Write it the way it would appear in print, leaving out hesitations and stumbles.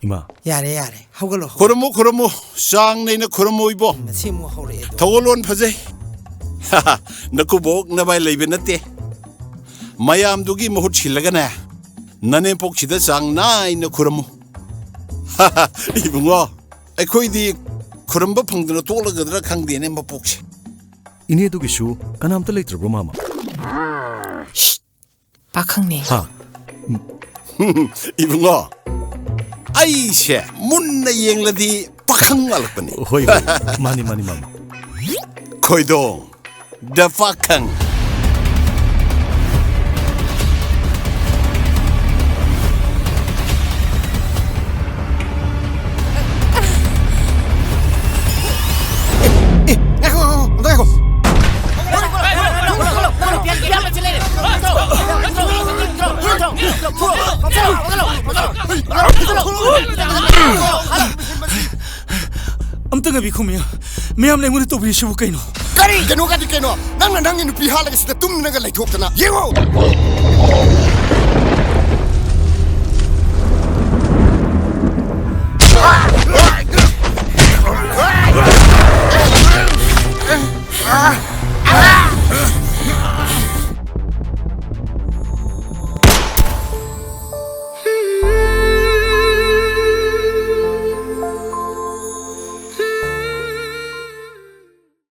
이마. 야래 야래 하글로 그러모 쌍 내나 그러모 이보 시무 하래 더글론 파제 하하 너쿠복 나바이 레이베 나테 마얌두기 모후 칠라가나 나네 복치다 쌍 나이나 그러모 하하 이붕어 아이코이디 그럼바 펑드나 돌아가더라 강디네 뭐 복치 이네도기슈 까남다 레이트로 마마. 박항네 하. 이붕어 아이셰 문나 잉라디 박항 알았더니 호이 마니 마마. 코이동 더 박항 amtanga bi khumya meyam le ngune to bi shibu kaino Kari keno kati keno nang nang inu pihalaga sida tum naga lai thok tana yengo